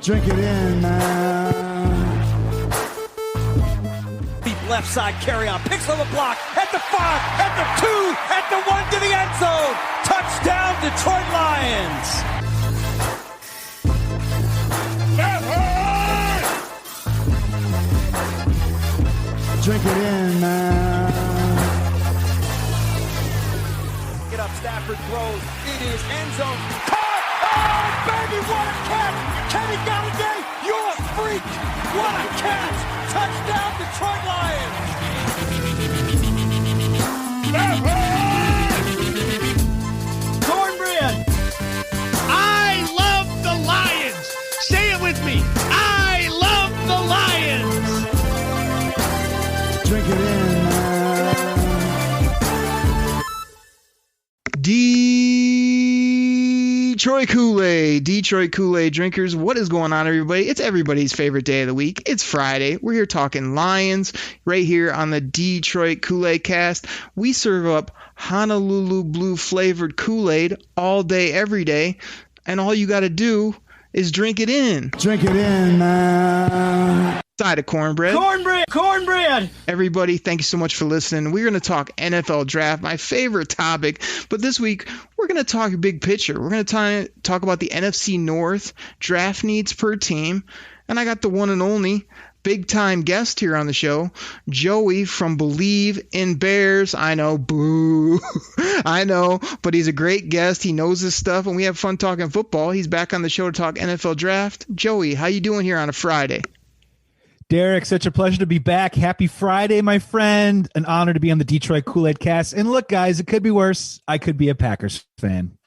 Drink it in, man. Deep left side carry on. Picks on the block. At the 5. At the 2. At the 1 to the end zone. Touchdown, Detroit Lions. Drink it in, man. Get up, Stafford throws. It is end zone. Caught! Oh, baby, what a catch! Kenny Galladay, you're a freak! What a catch! Touchdown, Detroit Lions! Cornbread! I love the Lions! Say it with me! I love the Lions! Drink it in, man. Detroit Koolaid drinkers, what is going on, everybody? It's everybody's favorite day of the week. It's Friday. We're here talking Lions right here on the Detroit Koolaid Cast. We serve up Honolulu blue flavored Kool-Aid all day, every day, and all you got to do is drink it in. Drink it in, man. Side of cornbread. Cornbread! Everybody, thank you so much for listening. We're going to talk NFL draft, my favorite topic. But this week, we're going to talk big picture. We're going to talk about the NFC North draft needs per team. And I got the one and only big-time guest here on the show, Joey from Believe in Bears. I know, boo. I know, but he's a great guest. He knows his stuff, and we have fun talking football. He's back on the show to talk NFL draft. Joey, how you doing here on a Friday? Derek, such a pleasure to be back. Happy Friday, my friend. An honor to be on the Detroit Koolaid Cast. And look, guys, it could be worse. I could be a Packers fan.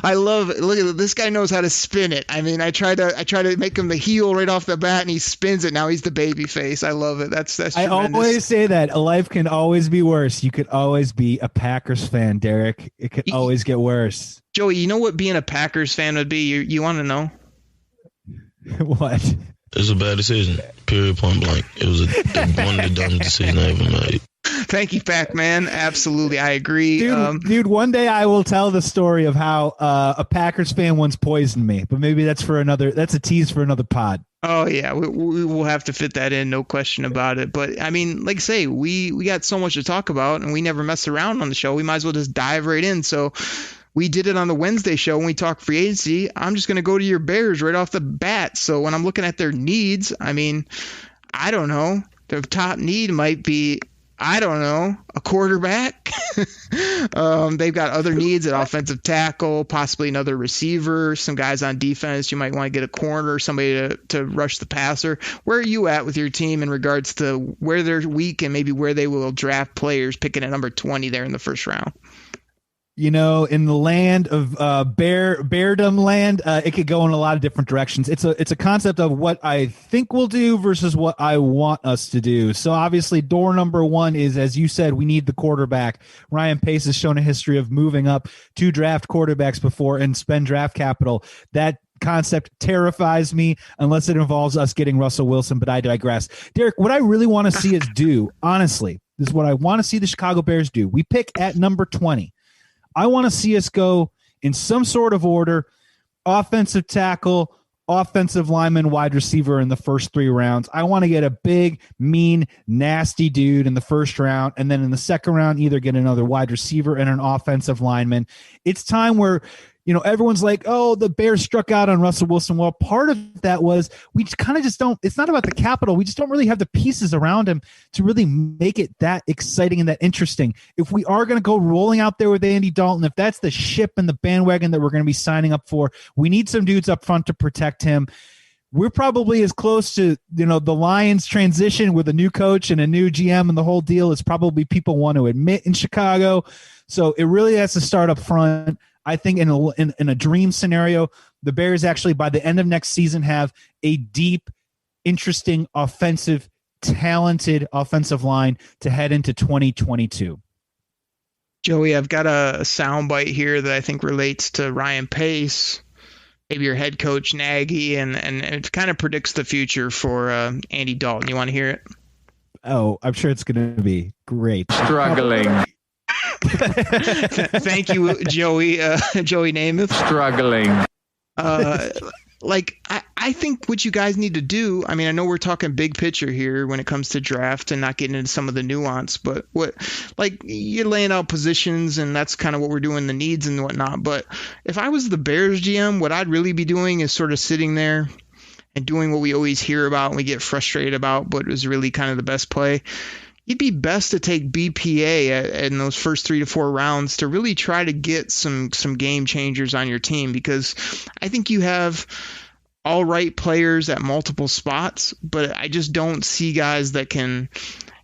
I love it. Look at this guy knows how to spin it. I mean, I try to make him the heel right off the bat, and he spins it. Now he's the baby face. I love it. That's tremendous. I always say that life can always be worse. You could always be a Packers fan, Derek. It could always get worse. Joey, you know what being a Packers fan would be? You want to know? What? It was a bad decision. Period, point blank. It was one of the dumbest decisions I ever made. Thank you, Pac-Man. Absolutely, I agree. Dude, one day I will tell the story of how a Packers fan once poisoned me, but maybe that's a tease for another pod. Oh, yeah, we will have to fit that in, no question about it. But, I mean, like I say, we got so much to talk about, and we never mess around on the show. We might as well just dive right in. So we did it on the Wednesday show when we talked free agency. I'm just going to go to your Bears right off the bat. So when I'm looking at their needs, I mean, I don't know. Their top need might be, I don't know, a quarterback. They've got other needs at offensive tackle, possibly another receiver, some guys on defense. You might want to get a corner, somebody to rush the passer. Where are you at with your team in regards to where they're weak and maybe where they will draft players, picking at number 20 there in the first round? You know, in the land of beardom land, it could go in a lot of different directions. It's a concept of what I think we'll do versus what I want us to do. So obviously, door number one is, as you said, we need the quarterback. Ryan Pace has shown a history of moving up to draft quarterbacks before and spend draft capital. That concept terrifies me unless it involves us getting Russell Wilson, but I digress. Derek, what I really want to see us do, honestly, this is what I want to see the Chicago Bears do. We pick at number 20. I want to see us go in some sort of order: offensive tackle, offensive lineman, wide receiver in the first 3 rounds. I want to get a big, mean, nasty dude in the first round, and then in the second round, either get another wide receiver and an offensive lineman. It's time where, you know, everyone's like, oh, the Bears struck out on Russell Wilson. Well, part of that was we kind of just don't – it's not about the capital. We just don't really have the pieces around him to really make it that exciting and that interesting. If we are going to go rolling out there with Andy Dalton, if that's the ship and the bandwagon that we're going to be signing up for, we need some dudes up front to protect him. We're probably as close to, you know, the Lions transition with a new coach and a new GM and the whole deal as probably people want to admit in Chicago. So it really has to start up front. I think in a dream scenario, the Bears actually by the end of next season have a deep, interesting, offensive, talented offensive line to head into 2022. Joey, I've got a soundbite here that I think relates to Ryan Pace, maybe your head coach Nagy, and it kind of predicts the future for Andy Dalton. You want to hear it? Oh, I'm sure it's going to be great. Struggling. Thank you, Joey. Joey Namath. Struggling. like I think what you guys need to do, I mean, I know we're talking big picture here when it comes to draft and not getting into some of the nuance, but like you're laying out positions and that's kind of what we're doing, the needs and whatnot. But if I was the Bears GM, what I'd really be doing is sort of sitting there and doing what we always hear about and we get frustrated about, but is really kind of the best play. You'd be best to take BPA in those first 3 to 4 rounds to really try to get some game changers on your team, because I think you have all right players at multiple spots, but I just don't see guys that can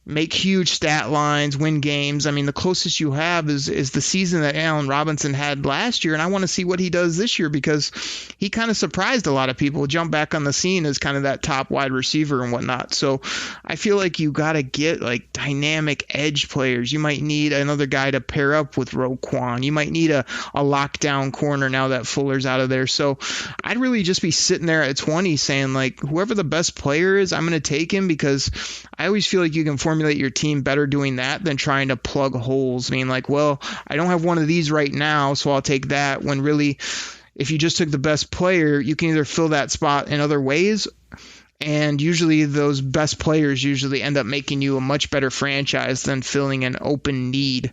make huge stat lines, win games. I mean, the closest you have is the season that Allen Robinson had last year, and I want to see what he does this year because he kind of surprised a lot of people, jumped back on the scene as kind of that top wide receiver and whatnot. So I feel like you got to get like dynamic edge players. You might need another guy to pair up with Roquan. You might need a lockdown corner now that Fuller's out of there. So I'd really just be sitting there at 20 saying, like, whoever the best player is, I'm going to take him, because I always feel like you can formulate your team better doing that than trying to plug holes. I mean, like, well, I don't have one of these right now, so I'll take that, when really if you just took the best player, you can either fill that spot in other ways, and usually those best players usually end up making you a much better franchise than filling an open need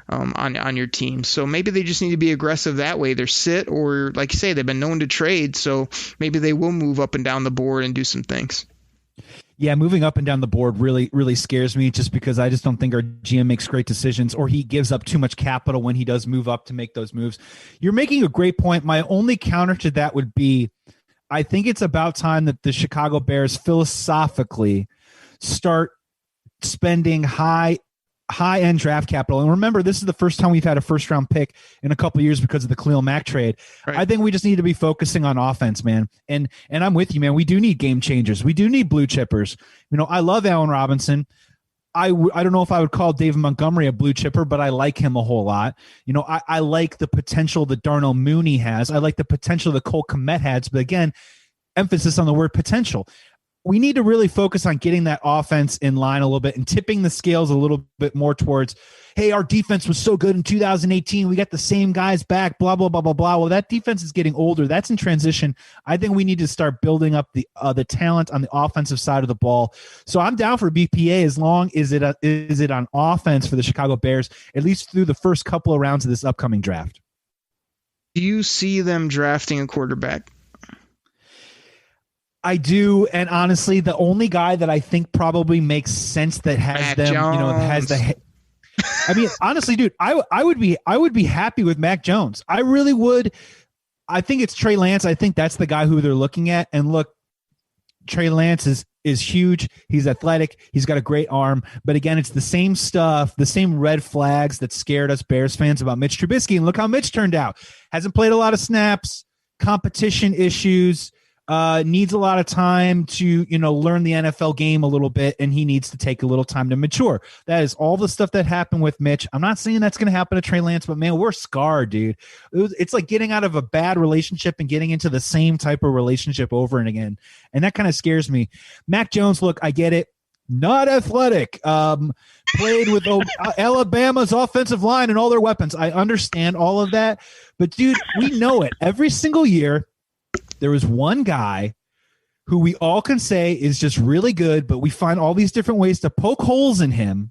on your team. So maybe they just need to be aggressive that way. They're sit, or like you say, they've been known to trade, so maybe they will move up and down the board and do some things. Yeah, moving up and down the board really, really scares me, just because I just don't think our GM makes great decisions, or he gives up too much capital when he does move up to make those moves. You're making a great point. My only counter to that would be, I think it's about time that the Chicago Bears philosophically start spending high-end draft capital. And remember, this is the first time we've had a first-round pick in a couple of years because of the Khalil Mack trade. Right. I think we just need to be focusing on offense, man. And I'm with you, man. We do need game changers. We do need blue chippers. You know, I love Allen Robinson. I don't know if I would call David Montgomery a blue chipper, but I like him a whole lot. You know, I like the potential that Darnell Mooney has. I like the potential that Cole Kmet has. But again, emphasis on the word potential. We need to really focus on getting that offense in line a little bit and tipping the scales a little bit more towards, hey, our defense was so good in 2018. We got the same guys back, blah, blah, blah, blah, blah. Well, that defense is getting older. That's in transition. I think we need to start building up the talent on the offensive side of the ball. So I'm down for BPA as long as it on offense for the Chicago Bears, at least through the first couple of rounds of this upcoming draft. Do you see them drafting a quarterback? I do, and honestly, the only guy that I think probably makes sense that has Mac them, Jones. You know, has the. I mean, honestly, dude, I would be happy with Mac Jones. I really would. I think it's Trey Lance. I think that's the guy who they're looking at. And look, Trey Lance is huge. He's athletic. He's got a great arm. But again, it's the same stuff, the same red flags that scared us Bears fans about Mitch Trubisky. And look how Mitch turned out. Hasn't played a lot of snaps, competition issues. Needs a lot of time to, you know, learn the NFL game a little bit, and he needs to take a little time to mature. That is all the stuff that happened with Mitch. I'm not saying that's going to happen to Trey Lance, but man, we're scarred, dude. It's like getting out of a bad relationship and getting into the same type of relationship over and again. And that kind of scares me. Mac Jones, look, I get it. Not athletic. Played with Alabama's offensive line and all their weapons. I understand all of that. But, dude, we know it. Every single year, there was one guy who we all can say is just really good, but we find all these different ways to poke holes in him,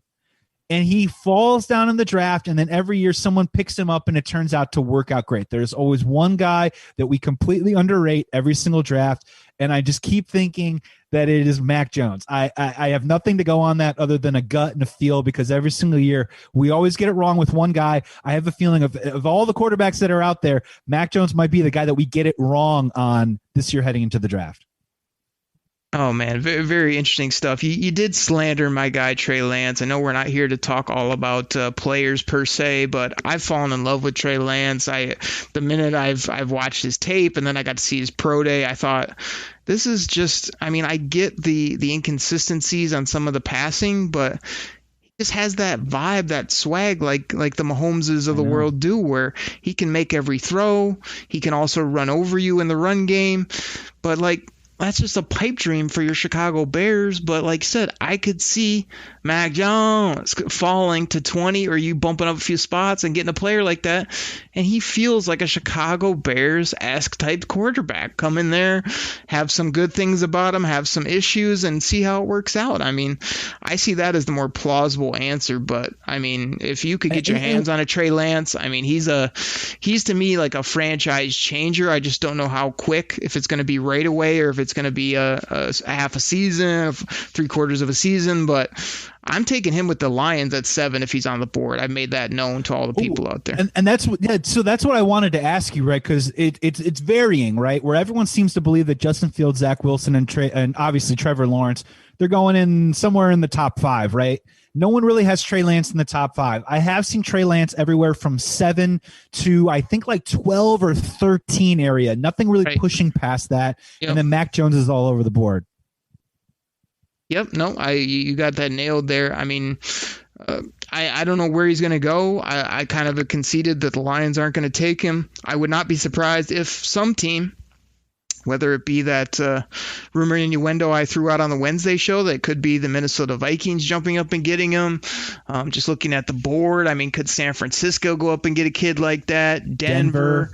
and he falls down in the draft, and then every year someone picks him up, and it turns out to work out great. There's always one guy that we completely underrate every single draft, and I just keep thinking that it is Mac Jones. I have nothing to go on that other than a gut and a feel, because every single year we always get it wrong with one guy. I have a feeling of all the quarterbacks that are out there, Mac Jones might be the guy that we get it wrong on this year heading into the draft. Oh, man, very, very interesting stuff. You did slander my guy, Trey Lance. I know we're not here to talk all about players per se, but I've fallen in love with Trey Lance. The minute I've watched his tape and then I got to see his pro day, I thought, this is just, I mean, I get the inconsistencies on some of the passing, but he just has that vibe, that swag like the Mahomeses of the world do, where he can make every throw. He can also run over you in the run game. But, like, that's just a pipe dream for your Chicago Bears. But like I said, I could see Mac Jones falling to 20, or you bumping up a few spots and getting a player like that. and he feels like a Chicago Bears-esque type quarterback. Come in there, have some good things about him, have some issues, and see how it works out. I mean, I see that as the more plausible answer, but I mean, if you could get your hands on a Trey Lance, I mean, he's to me like a franchise changer. I just don't know how quick, if it's going to be right away or if it's going to be a half a season, 3/4 of a season, but I'm taking him with the Lions at 7 if he's on the board. I've made that known to all the people out there. And that's what, yeah, so that's what I wanted to ask you, right? Because it's varying, right? Where everyone seems to believe that Justin Fields, Zach Wilson, and obviously Trevor Lawrence, they're going in somewhere in the top 5, right? No one really has Trey Lance in the top 5. I have seen Trey Lance everywhere from 7 to I think like 12 or 13 area. Nothing really pushing past that. Yep. And then Mac Jones is all over the board. Yep. No, you got that nailed there. I mean, I don't know where he's going to go. I kind of conceded that the Lions aren't going to take him. I would not be surprised if some team, whether it be that rumor and innuendo I threw out on the Wednesday show, that could be the Minnesota Vikings jumping up and getting him. Just looking at the board, I mean, could San Francisco go up and get a kid like that? Denver,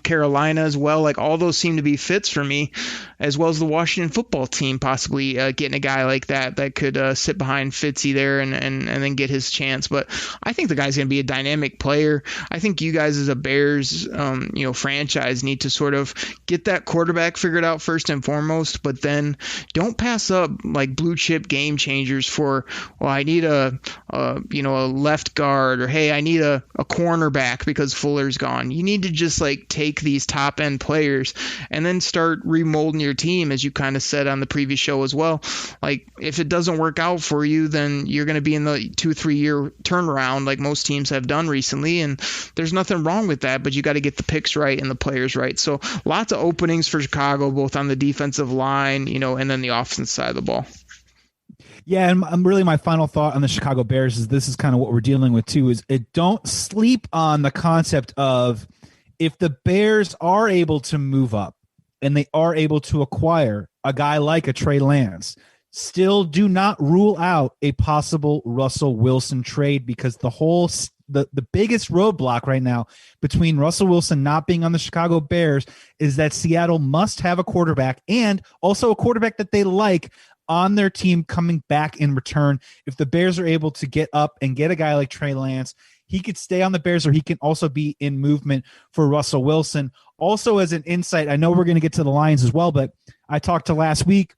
Carolina as well. Like, all those seem to be fits for me, as well as the Washington football team possibly getting a guy like that could sit behind Fitzy there and then get his chance. But I think the guy's going to be a dynamic player. I think you guys as a Bears, franchise need to sort of get that quarterback figured out first and foremost, but then don't pass up like blue chip game changers for, well, I need a left guard, or hey, I need a cornerback because Fuller's gone. You need to just like take these top end players and then start remolding your team, as you kind of said on the previous show as well. Like, if it doesn't work out for you, then you're going to be in the 2-3 year turnaround like most teams have done recently, and there's nothing wrong with that, but you got to get the picks right and the players right. So lots of openings for Chicago, both on the defensive line, and then the offensive side of the ball. Yeah, and really my final thought on the Chicago Bears is this is kind of what we're dealing with too, is don't sleep on the concept of, if the Bears are able to move up and they are able to acquire a guy like a Trey Lance, still do not rule out a possible Russell Wilson trade, because the biggest roadblock right now between Russell Wilson not being on the Chicago Bears is that Seattle must have a quarterback, and also a quarterback that they like on their team coming back in return. If the Bears are able to get up and get a guy like Trey Lance, he could stay on the Bears, or he can also be in movement for Russell Wilson. Also, as an insight, I know we're going to get to the Lions as well, but I talked to last week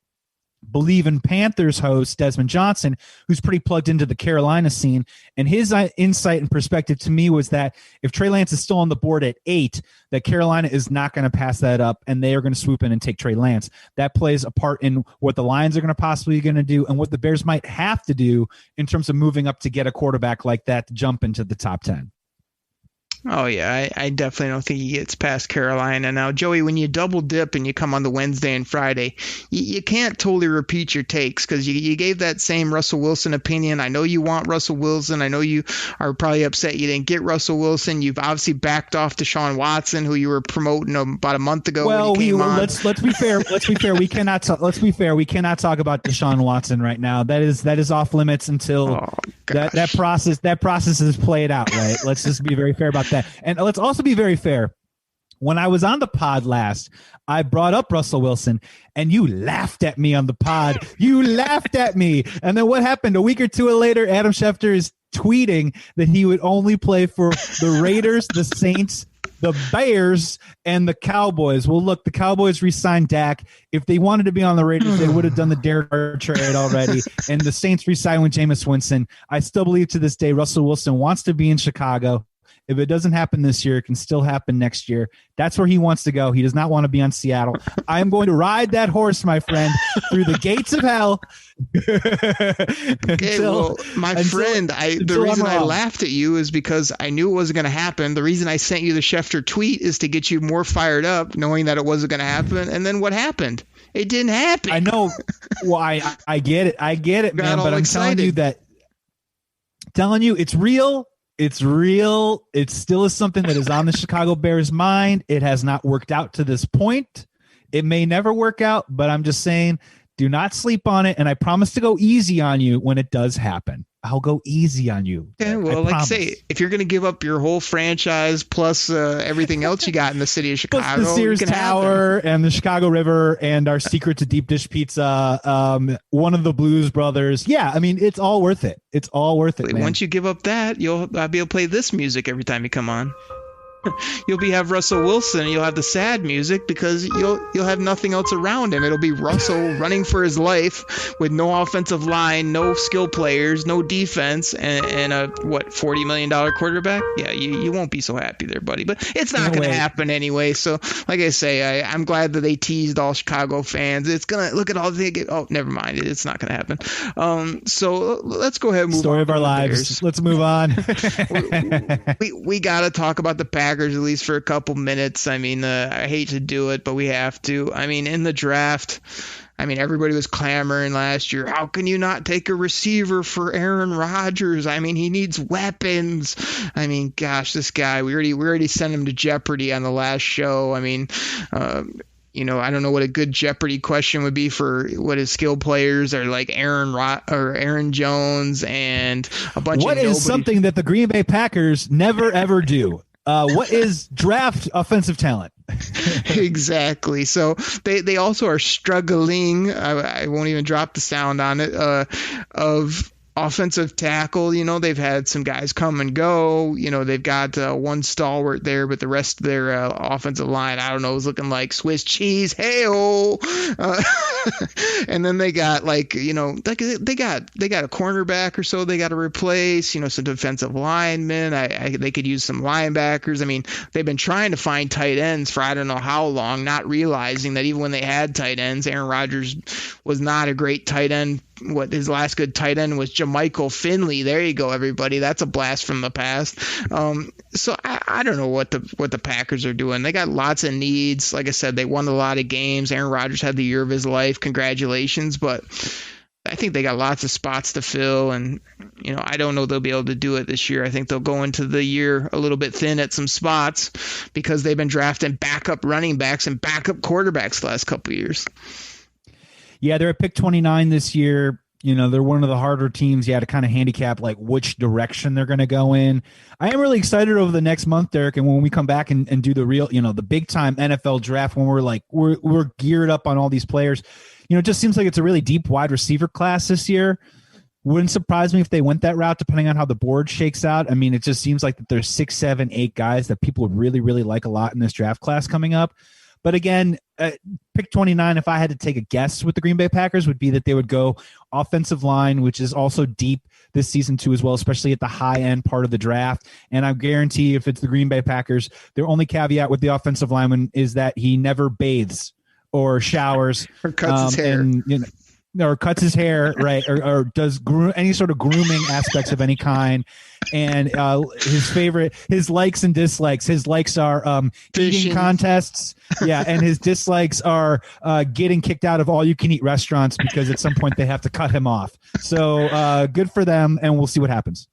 Believe in Panthers host Desmond Johnson, who's pretty plugged into the Carolina scene, and his insight and perspective to me was that if Trey Lance is still on the board at 8, that Carolina is not going to pass that up, and they are going to swoop in and take Trey Lance. That plays a part in what the Lions are going to possibly going to do, and what the Bears might have to do in terms of moving up to get a quarterback like that to jump into the top 10. Oh, yeah, I definitely don't think he gets past Carolina. Now, Joey, when you double dip and you come on the Wednesday and Friday, you can't totally repeat your takes, because you gave that same Russell Wilson opinion. I know you want Russell Wilson. I know you are probably upset you didn't get Russell Wilson. You've obviously backed off Deshaun Watson, who you were promoting about a month ago when he came on. Let's be fair. Let's be fair. We cannot talk about Deshaun Watson right now. That is off limits until that process is played out. Right. Let's just be very fair about that. And let's also be very fair. When I was on the pod last, I brought up Russell Wilson, and you laughed at me on the pod. You laughed at me. And then what happened? A week or two later, Adam Schefter is tweeting that he would only play for the Raiders, the Saints, the Bears, and the Cowboys. Well, look, the Cowboys re-signed Dak. If they wanted to be on the Raiders, they would have done the Derek Carr trade already. And the Saints re-signed with Jameis Winston. I still believe to this day Russell Wilson wants to be in Chicago. If it doesn't happen this year, it can still happen next year. That's where he wants to go. He does not want to be on Seattle. I am going to ride that horse, my friend, through the gates of hell. The reason I laughed at you is because I knew it wasn't going to happen. The reason I sent you the Schefter tweet is to get you more fired up, knowing that it wasn't going to happen. And then what happened? It didn't happen. I know. Well, I get it. I get it, man. But I'm telling you it's real. It's real. It still is something that is on the Chicago Bears' mind. It has not worked out to this point. It may never work out, but I'm just saying, Do not sleep on it, and I promise to go easy on you when it does happen. I'll go easy on you. Yeah, well, like I say, if you're going to give up your whole franchise plus everything else you got in the city of Chicago, plus the Sears Tower and the Chicago River and our secret to deep dish pizza, one of the Blues Brothers. Yeah, I mean, it's all worth it. It's all worth it, man. Once you give up that, you'll be able to play this music every time you come on. You'll have Russell Wilson, and you'll have the sad music because you'll have nothing else around him. It'll be Russell running for his life with no offensive line, no skill players, no defense, and a $40 million quarterback. Yeah, you won't be so happy there, buddy. But it's not going to happen anyway. So, like I say, I'm glad that they teased all Chicago fans. It's gonna look at all they get. Oh, never mind. It's not going to happen. So let's go ahead and move on. Story of our lives. Let's move on. we got to talk about the Packers at least for a couple minutes. I mean, I hate to do it, but we have to. I mean, in the draft, I mean, everybody was clamoring last year. How can you not take a receiver for Aaron Rodgers? I mean, he needs weapons. I mean, gosh, this guy, we already sent him to Jeopardy on the last show. I mean, I don't know what a good Jeopardy question would be for what his skill players are, like Aaron Jones and a bunch What of is something that the Green Bay Packers never ever do? What is draft offensive talent? Exactly. So they also are struggling. I won't even drop the sound on it of offensive tackle. They've had some guys come and go. They've got one stalwart there, but the rest of their offensive line, I don't know, is looking like Swiss cheese. Hey-oh! And then they got they got a cornerback or so they got to replace. Some defensive linemen. They could use some linebackers. I mean, they've been trying to find tight ends for I don't know how long, not realizing that even when they had tight ends, Aaron Rodgers was not a great tight end. His last good tight end was Jermichael Finley. There you go, everybody. That's a blast from the past. So I don't know what the Packers are doing. They got lots of needs. Like I said, they won a lot of games. Aaron Rodgers had the year of his life. Congratulations. But I think they got lots of spots to fill, and I don't know they'll be able to do it this year. I think they'll go into the year a little bit thin at some spots because they've been drafting backup running backs and backup quarterbacks the last couple of years. Yeah, they're at pick 29 this year. They're one of the harder teams. You had to kind of handicap like which direction they're going to go in. I am really excited over the next month, Derek. And when we come back and do the real, the big time NFL draft, when we're geared up on all these players, it just seems like it's a really deep wide receiver class this year. Wouldn't surprise me if they went that route, depending on how the board shakes out. I mean, it just seems like that there's 6, 7, 8 guys that people would really, really like a lot in this draft class coming up. But again, pick 29, if I had to take a guess with the Green Bay Packers, would be that they would go offensive line, which is also deep this season too as well, especially at the high end part of the draft. And I guarantee if it's the Green Bay Packers, their only caveat with the offensive lineman is that he never bathes or showers or cuts his hair. Or cuts his hair, right, or does any sort of grooming aspects of any kind. And his likes and dislikes. His likes are eating contests, yeah, and his dislikes are getting kicked out of all-you-can-eat restaurants because at some point they have to cut him off. So good for them, and we'll see what happens.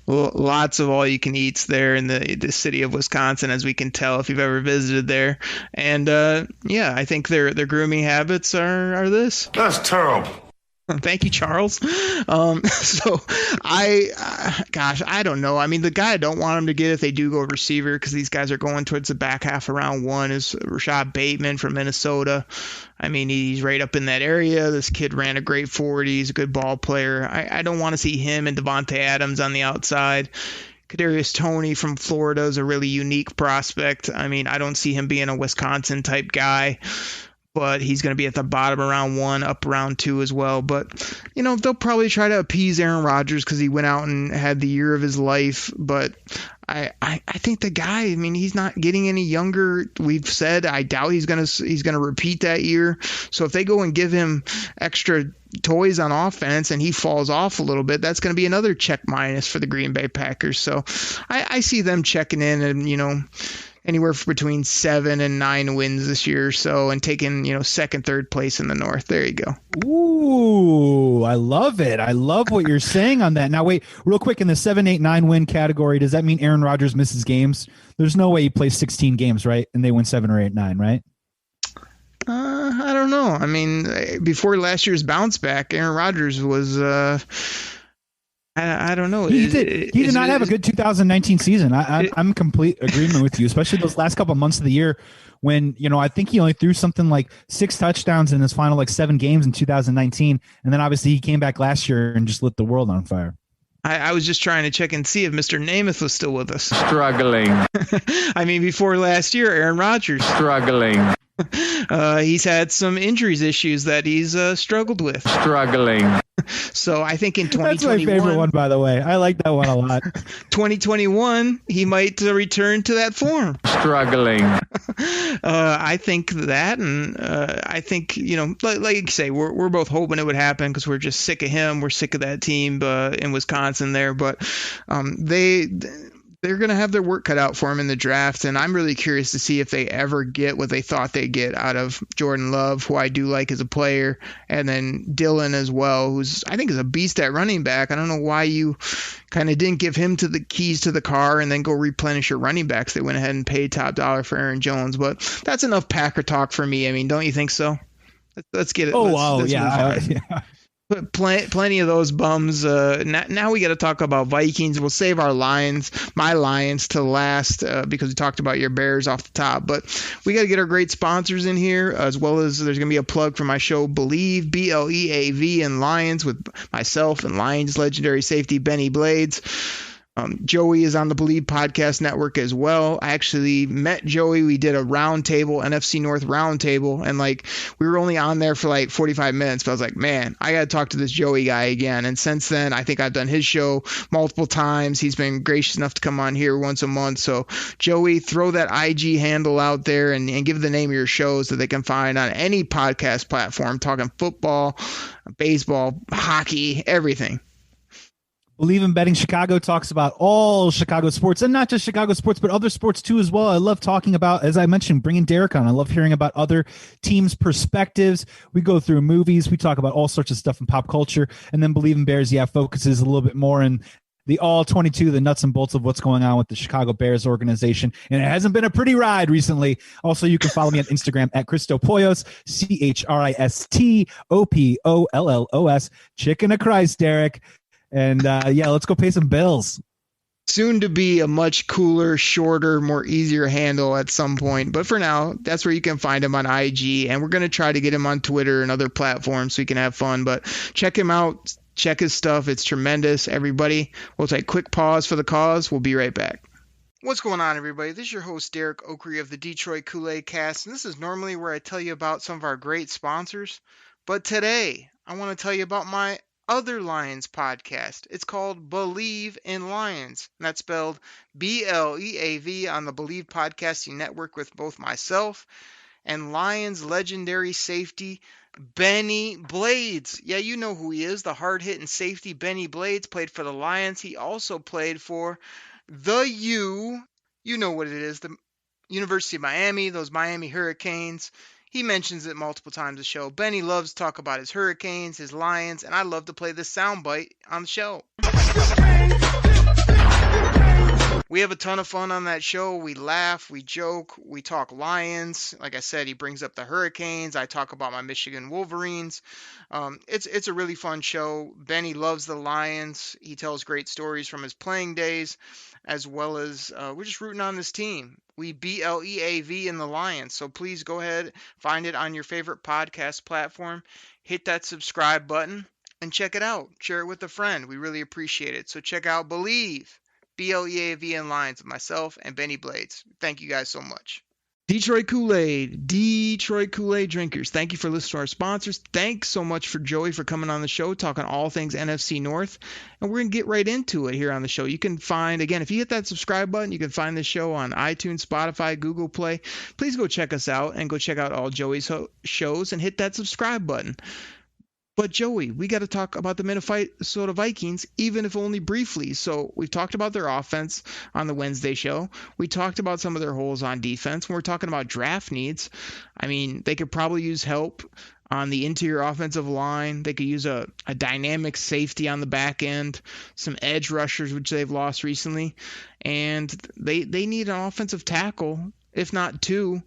Well, lots of all-you-can-eats there in the city of Wisconsin, as we can tell if you've ever visited there. And I think their grooming habits are this. That's terrible. Thank you, Charles. So I don't know. I mean, the guy I don't want them to get if they do go receiver, because these guys are going towards the back half of round 1, is Rashad Bateman from Minnesota. I mean, he's right up in that area. This kid ran a great 40. He's a good ball player. I don't want to see him and Devontae Adams on the outside. Kadarius Toney from Florida is a really unique prospect. I mean, I don't see him being a Wisconsin type guy, but he's going to be at the bottom of round 1, up round 2 as well. But, they'll probably try to appease Aaron Rodgers because he went out and had the year of his life. But I think the guy, I mean, he's not getting any younger. We've said I doubt he's going to repeat that year. So if they go and give him extra toys on offense and he falls off a little bit, that's going to be another check minus for the Green Bay Packers. So I see them checking in and, anywhere between 7 and 9 wins this year or so, and taking, second, third place in the North. There you go. Ooh, I love it. I love what you're saying on that. Now, wait, real quick, in the 7, 8, 9 win category, does that mean Aaron Rodgers misses games? There's no way he plays 16 games, right? And they win 7 or 8, 9, right? I don't know. I mean, before last year's bounce back, Aaron Rodgers was. I don't know. He did not have a good 2019 season. I'm in complete agreement with you, especially those last couple of months of the year when, I think he only threw something like 6 touchdowns in his final 7 games in 2019. And then obviously he came back last year and just lit the world on fire. I was just trying to check and see if Mr. Namath was still with us. Struggling. I mean, before last year, Aaron Rodgers. Struggling. He's had some injuries issues that he's struggled with. Struggling. So I think in 2021. That's my favorite one, by the way. I like that one a lot. 2021, he might return to that form. Struggling. I think that, and I think, like you say, we're both hoping it would happen because we're just sick of him. We're sick of that team in Wisconsin there. But they're going to have their work cut out for him in the draft, and I'm really curious to see if they ever get what they thought they'd get out of Jordan Love, who I do like as a player, and then Dylan as well, who's I think is a beast at running back. I don't know why you kind of didn't give him to the keys to the car and then go replenish your running backs. They went ahead and paid top dollar for Aaron Jones, but that's enough Packer talk for me. I mean, don't you think so? Let's get it. Let's yeah. But plenty of those bums. Now we got to talk about Vikings. We'll save our my Lions to last because we talked about your Bears off the top. But we got to get our great sponsors in here, as well as there's going to be a plug for my show, Believe, BLEAV, and Lions with myself and Lions legendary safety Benny Blades. Joey is on the Believe Podcast Network as well. I actually met Joey. We did a roundtable, NFC North roundtable, and we were only on there for 45 minutes. But I was like, man, I got to talk to this Joey guy again. And since then, I think I've done his show multiple times. He's been gracious enough to come on here once a month. So, Joey, throw that IG handle out there and give the name of your shows that they can find on any podcast platform, talking football, baseball, hockey, everything. Believe in Betting Chicago talks about all Chicago sports, and not just Chicago sports, but other sports too as well. I love talking about, as I mentioned, bringing Derek on. I love hearing about other teams' perspectives. We go through movies. We talk about all sorts of stuff in pop culture. And then Believe in Bears, focuses a little bit more in the all 22, the nuts and bolts of what's going on with the Chicago Bears organization. And it hasn't been a pretty ride recently. Also, you can follow me on Instagram at Christopollos, ChristOpollos. Chicken of Christ, Derek. And let's go pay some bills. Soon to be a much cooler, shorter, more easier handle at some point. But for now, that's where you can find him on IG. And we're going to try to get him on Twitter and other platforms so he can have fun. But check him out. Check his stuff. It's tremendous. Everybody, we'll take a quick pause for the cause. We'll be right back. What's going on, everybody? This is your host, Derek Oakrey of the Detroit Koolaid Cast. And this is normally where I tell you about some of our great sponsors. But today, I want to tell you about my other Lions podcast. It's called Believe in Lions, and that's spelled BLEAV on the Believe Podcasting Network with both myself and Lions legendary safety Benny Blades. Yeah, you know who he is, the hard-hitting safety Benny Blades. Played for the Lions. He also played for the you know what it is, the University of Miami, those Miami Hurricanes. He mentions it multiple times on the show. Benny loves to talk about his Hurricanes, his Lions, and I love to play this soundbite on the show. We have a ton of fun on that show. We laugh, we joke, we talk Lions. Like I said, he brings up the Hurricanes. I talk about my Michigan Wolverines. It's a really fun show. Benny loves the Lions. He tells great stories from his playing days, as well as we're just rooting on this team. We BLEAV in the Lions. So please go ahead, find it on your favorite podcast platform. Hit that subscribe button and check it out. Share it with a friend. We really appreciate it. So check out Believe, BLEAV in Lions with myself and Benny Blades. Thank you guys so much. Detroit Koolaid drinkers. Thank you for listening to our sponsors. Thanks so much for Joey for coming on the show, talking all things NFC North. And we're going to get right into it here on the show. You can find, again, if you hit that subscribe button, you can find the show on iTunes, Spotify, Google Play. Please go check us out and go check out all Joey's shows and hit that subscribe button. But Joey, we got to talk about the Minnesota Vikings, even if only briefly. So we've talked about their offense on the Wednesday show. We talked about some of their holes on defense. When we're talking about draft needs, I mean, they could probably use help on the interior offensive line. They could use a dynamic safety on the back end, some edge rushers, which they've lost recently. And they need an offensive tackle, if not two.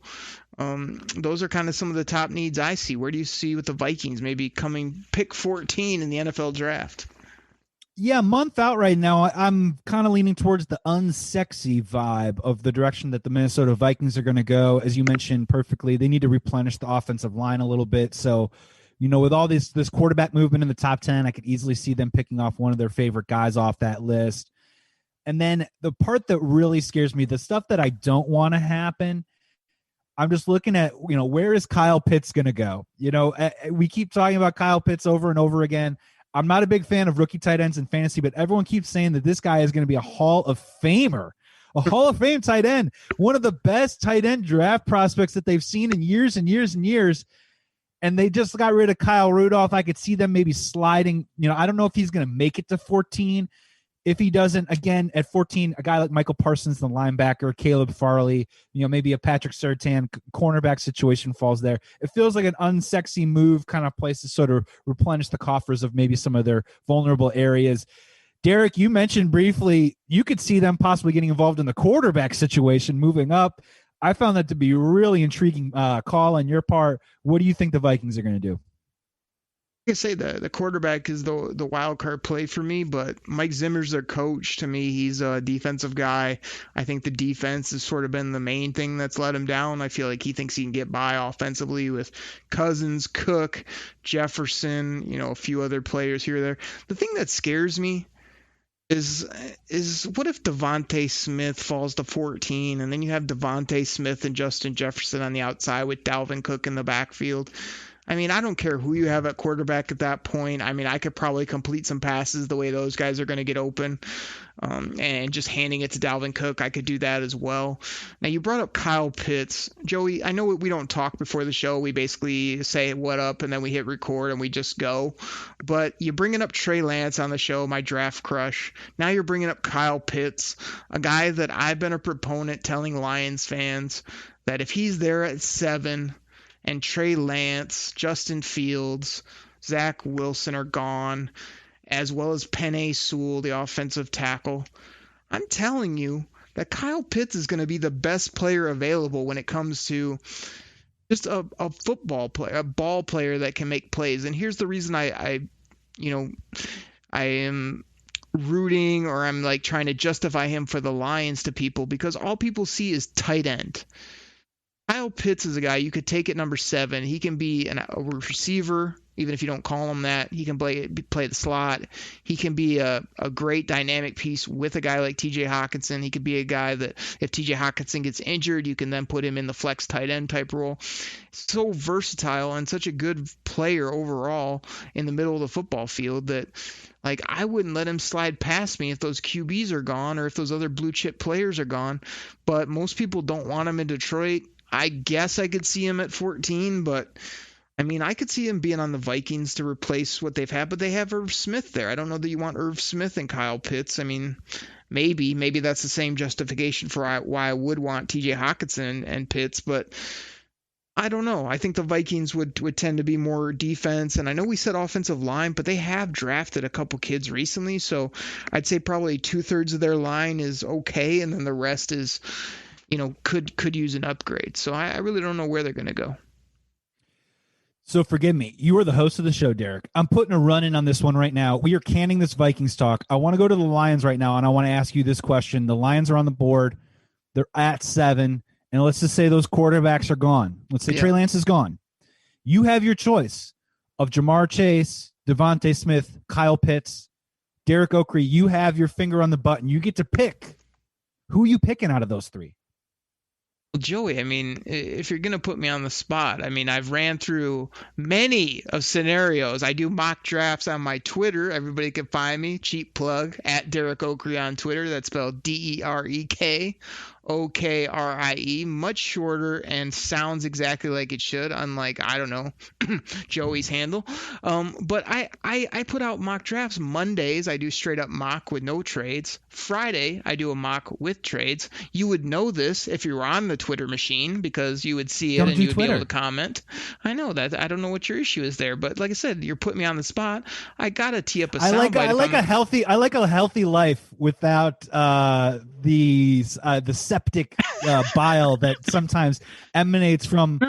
Those are kind of some of the top needs I see. Where do you see with the Vikings maybe coming pick 14 in the NFL draft? Yeah, month out right now, I'm kind of leaning towards the unsexy vibe of the direction that the Minnesota Vikings are going to go. As you mentioned perfectly, they need to replenish the offensive line a little bit. So, with all this quarterback movement in the top 10, I could easily see them picking off one of their favorite guys off that list. And then the part that really scares me, the stuff that I don't want to happen, I'm just looking at, where is Kyle Pitts going to go? We keep talking about Kyle Pitts over and over again. I'm not a big fan of rookie tight ends in fantasy, but everyone keeps saying that this guy is going to be a Hall of Famer, a Hall of Fame tight end, one of the best tight end draft prospects that they've seen in years and years and years. And they just got rid of Kyle Rudolph. I could see them maybe sliding. I don't know if he's going to make it to 14. If he doesn't, again, at 14, a guy like Michael Parsons, the linebacker, Caleb Farley, maybe a Patrick Surtain cornerback situation falls there. It feels like an unsexy move kind of place to sort of replenish the coffers of maybe some of their vulnerable areas. Derek, you mentioned briefly you could see them possibly getting involved in the quarterback situation moving up. I found that to be a really intriguing call on your part. What do you think the Vikings are going to do? I say the quarterback is the wild card play for me, but Mike Zimmer's their coach. To me, he's a defensive guy. I think the defense has sort of been the main thing that's let him down. I feel like he thinks he can get by offensively with Cousins, Cook, Jefferson, a few other players here or there. The thing that scares me is what if Devontae Smith falls to 14 and then you have Devontae Smith and Justin Jefferson on the outside with Dalvin Cook in the backfield? I mean, I don't care who you have at quarterback at that point. I mean, I could probably complete some passes the way those guys are going to get open, and just handing it to Dalvin Cook, I could do that as well. Now, you brought up Kyle Pitts. Joey, I know we don't talk before the show. We basically say what up, and then we hit record, and we just go. But you're bringing up Trey Lance on the show, my draft crush. Now you're bringing up Kyle Pitts, a guy that I've been a proponent telling Lions fans that if he's there at 7 – and Trey Lance, Justin Fields, Zach Wilson are gone, as well as Penei Sewell, the offensive tackle. I'm telling you that Kyle Pitts is going to be the best player available when it comes to just a football player, a ball player that can make plays. And here's the reason I am rooting, or I'm like trying to justify him for the Lions to people, because all people see is tight end. Kyle Pitts is a guy you could take at number 7. He can be a receiver, even if you don't call him that. He can play the slot. He can be a great dynamic piece with a guy like TJ Hockenson. He could be a guy that if TJ Hockenson gets injured, you can then put him in the flex tight end type role. So versatile and such a good player overall in the middle of the football field that I wouldn't let him slide past me if those QBs are gone or if those other blue chip players are gone. But most people don't want him in Detroit. I guess I could see him at 14, but I mean, I could see him being on the Vikings to replace what they've had, but they have Irv Smith there. I don't know that you want Irv Smith and Kyle Pitts. I mean, maybe that's the same justification for why I would want TJ Hockenson and Pitts, but I don't know. I think the Vikings would tend to be more defense, and I know we said offensive line, but they have drafted a couple kids recently, so I'd say probably 2/3 of their line is okay, and then the rest is, could use an upgrade. So I really don't know where they're going to go. So forgive me. You are the host of the show, Derek. I'm putting a run in on this one right now. We are canning this Vikings talk. I want to go to the Lions right now, and I want to ask you this question. The Lions are on the board. They're at 7, and let's just say those quarterbacks are gone. Let's say Trey Lance is gone. You have your choice of Jamar Chase, Devontae Smith, Kyle Pitts, Derek Okrie. You have your finger on the button. You get to pick. Who are you picking out of those 3? Well, Joey, I mean, if you're going to put me on the spot, I mean, I've ran through many of scenarios. I do mock drafts on my Twitter. Everybody can find me. Cheap plug, at Derek Okrie on Twitter. That's spelled DEREK. OKRIE, much shorter and sounds exactly like it should, unlike, I don't know, Joey's handle. But I put out mock drafts. Mondays, I do straight up mock with no trades. Friday, I do a mock with trades. You would know this if you were on the Twitter machine, because you would see it and you would be able to comment. I know that. I don't know what your issue is there, but like I said, you're putting me on the spot. I gotta tee up a soundbite. I like a healthy life without the septic bile that sometimes emanates from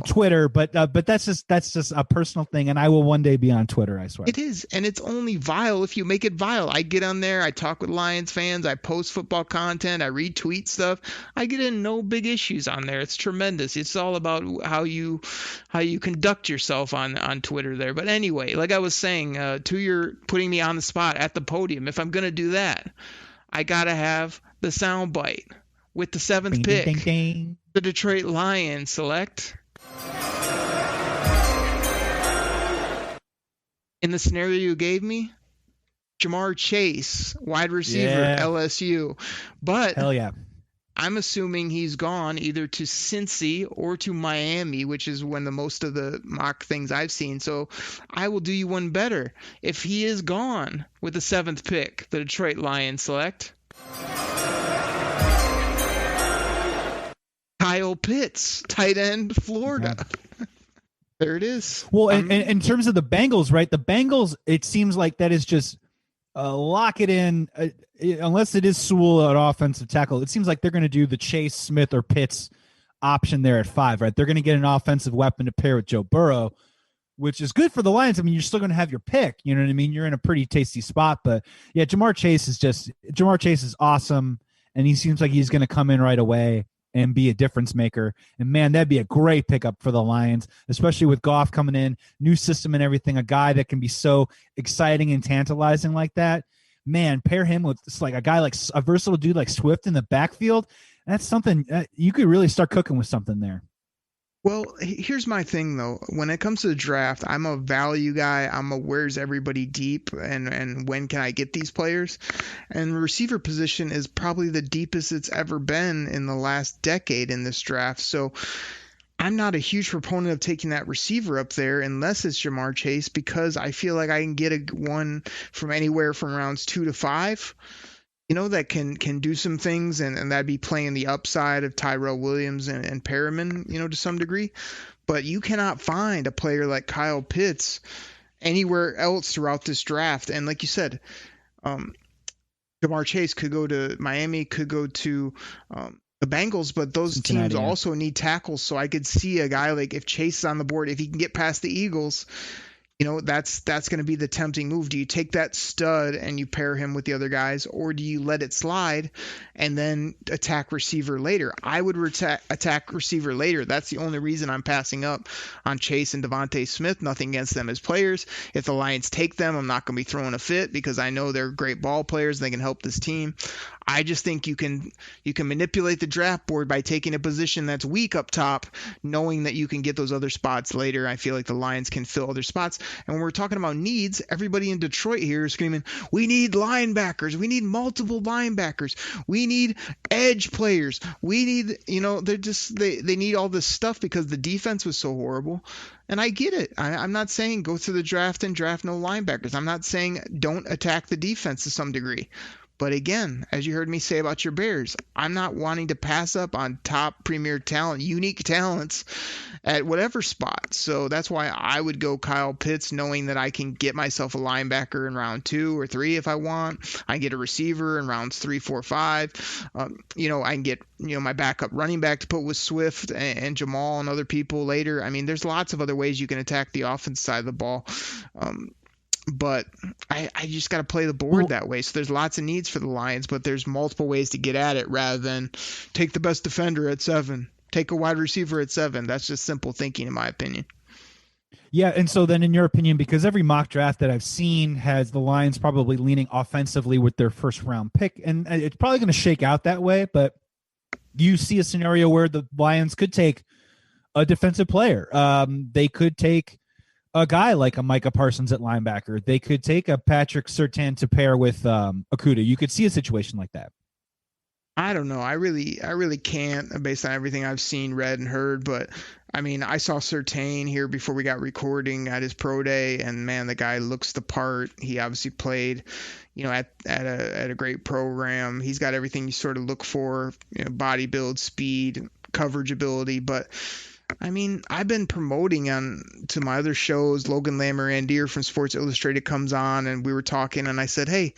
Twitter, but that's just a personal thing, and I will one day be on Twitter, I swear. It is, and it's only vile if you make it vile. I get on there, I talk with Lions fans, I post football content, I retweet stuff. I get in no big issues on there. It's tremendous. It's all about how you conduct yourself on Twitter there. But anyway, like I was saying, to your putting me on the spot at the podium, if I'm gonna do that, I gotta have the soundbite with the 7th pick. Ding, ding, ding. The Detroit Lions select. In the scenario you gave me, Jamar Chase, wide receiver, LSU. But hell yeah. I'm assuming he's gone either to Cincy or to Miami, which is when the most of the mock things I've seen. So I will do you one better. If he is gone with the 7th pick, the Detroit Lions select Kyle Pitts, tight end, Florida. Yeah. There it is. Well, and in terms of the Bengals, right? The Bengals, it seems like that is just lock it in. Unless it is Sewell at offensive tackle, it seems like they're going to do the Chase, Smith, or Pitts option there at 5, right? They're going to get an offensive weapon to pair with Joe Burrow, which is good for the Lions. I mean, you're still going to have your pick. You know what I mean? You're in a pretty tasty spot. But, yeah, Jamar Chase is awesome, and he seems like he's going to come in right away and be a difference maker. And, man, that'd be a great pickup for the Lions, especially with Goff coming in, new system and everything, a guy that can be so exciting and tantalizing like that. Man, pair him with like a guy like a versatile dude like Swift in the backfield. That's something you could really start cooking with something there. Well, here's my thing, though. When it comes to the draft, I'm a value guy. I'm a where's everybody deep and when can I get these players? And the receiver position is probably the deepest it's ever been in the last decade in this draft. So I'm not a huge proponent of taking that receiver up there unless it's Jamar Chase, because I feel like I can get one from anywhere from rounds 2 to 5. That can do some things, and that'd be playing the upside of Tyrell Williams and Perriman, to some degree. But you cannot find a player like Kyle Pitts anywhere else throughout this draft. And like you said, Jamar Chase could go to Miami, could go to the Bengals, but those teams also need tackles. So I could see a guy like, if Chase is on the board, if he can get past the Eagles, that's going to be the tempting move. Do you take that stud and you pair him with the other guys, or do you let it slide and then attack receiver later? I would attack receiver later. That's the only reason I'm passing up on Chase and Devontae Smith. Nothing against them as players. If the Lions take them, I'm not going to be throwing a fit because I know they're great ball players. They can help this team. I just think you can manipulate the draft board by taking a position that's weak up top, knowing that you can get those other spots later. I feel like the Lions can fill other spots. And when we're talking about needs, everybody in Detroit here is screaming, we need linebackers. We need multiple linebackers. We need edge players. We need, they need all this stuff because the defense was so horrible. And I get it. I'm not saying go through the draft and draft no linebackers. I'm not saying don't attack the defense to some degree. But again, as you heard me say about your Bears, I'm not wanting to pass up on top premier talent, unique talents at whatever spot. So that's why I would go Kyle Pitts, knowing that I can get myself a linebacker in round 2 or 3 if I want. I can get a receiver in rounds 3, 4, 5. I can get my backup running back to put with Swift and Jamal and other people later. I mean, there's lots of other ways you can attack the offense side of the ball. But I just got to play the board that way. So there's lots of needs for the Lions, but there's multiple ways to get at it rather than take the best defender at 7, take a wide receiver at 7. That's just simple thinking, in my opinion. Yeah, and so then in your opinion, because every mock draft that I've seen has the Lions probably leaning offensively with their first round pick, and it's probably going to shake out that way, but you see a scenario where the Lions could take a defensive player. They could take a guy like a Micah Parsons at linebacker. They could take a Patrick Surtain to pair with Okudah. You could see a situation like that. I don't know. I really can't, based on everything I've seen, read, and heard. But I mean, I saw Surtain here before we got recording at his pro day, and man, the guy looks the part. He obviously played, at a great program. He's got everything you sort of look for: body build, speed, coverage ability. But I mean, I've been promoting to my other shows. Logan Lamorandier from Sports Illustrated comes on, and we were talking, and I said, hey,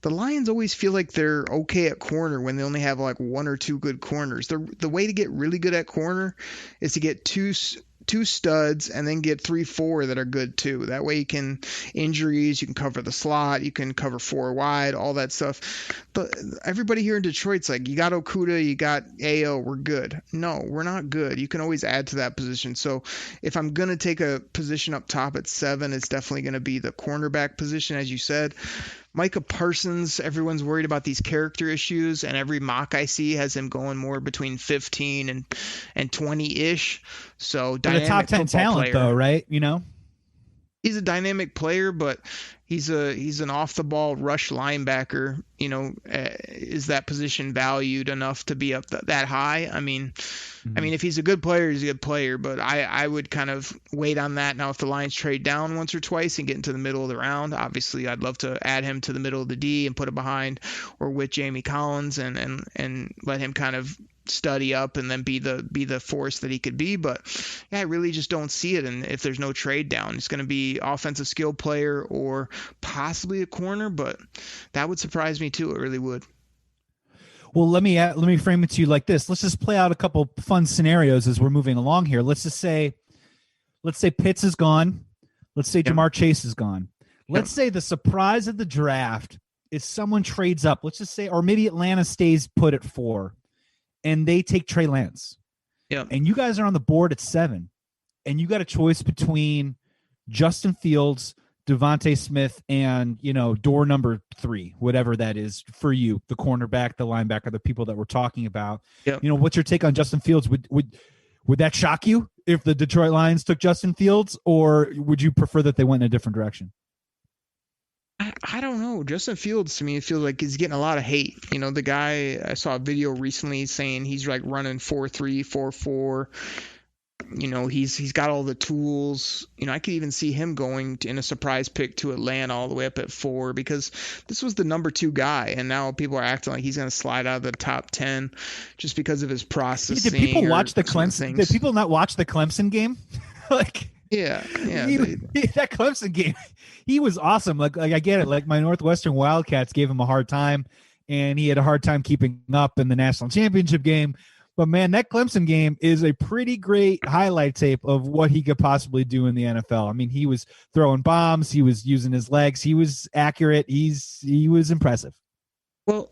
the Lions always feel like they're okay at corner when they only have like one or two good corners. The way to get really good at corner is to get two studs and then get 3-4 that are good too. That way you can injuries, you can cover the slot, you can cover 4 wide, all that stuff. But everybody here in Detroit's like, you got Okudah, you got AO, we're good. No, we're not good. You can always add to that position. So if I'm going to take a position up top at 7, it's definitely going to be the cornerback position, as you said. Micah Parsons, everyone's worried about these character issues, and every mock I see has him going more between 15 and 20-ish. So dynamic, a top 10 talent, though, right? You know, he's a dynamic player, but he's an off the ball rush linebacker. You know, is that position valued enough to be up that high? I mean, if he's a good player, he's a good player, but I would kind of wait on that. Now, if the Lions trade down once or twice and get into the middle of the round, obviously I'd love to add him to the middle of the D and put it behind or with Jamie Collins and let him kind of study up and then be the force that he could be. But yeah, I really just don't see it. And if there's no trade down, it's going to be offensive skill player or possibly a corner, but that would surprise me too. It really would. Well, let me frame it to you like this. Let's just play out a couple fun scenarios as we're moving along here. Let's say Pitts is gone. Let's say Jamar Chase is gone. Let's say the surprise of the draft is someone trades up. Let's just say, or maybe Atlanta stays put at 4 and they take Trey Lance. Yeah. And you guys are on the board at 7 and you got a choice between Justin Fields, Devontae Smith, and, door number 3, whatever that is for you, the cornerback, the linebacker, the people that we're talking about. Yep. What's your take on Justin Fields? Would that shock you if the Detroit Lions took Justin Fields, or would you prefer that they went in a different direction? I don't know. Justin Fields, to me, it feels like he's getting a lot of hate. The guy, I saw a video recently saying he's like running 4.3, 4.4. He's got all the tools. I could even see him going in a surprise pick to Atlanta all the way up at 4 because this was the number 2 guy, and now people are acting like he's going to slide out of the top 10 just because of his processing. Did people watch the Clemson? Did people not watch the Clemson game? Yeah. That Clemson game, he was awesome. Like I get it. Like my Northwestern Wildcats gave him a hard time, and he had a hard time keeping up in the national championship game. But, man, that Clemson game is a pretty great highlight tape of what he could possibly do in the NFL. I mean, he was throwing bombs. He was using his legs. He was accurate. He was impressive. Well,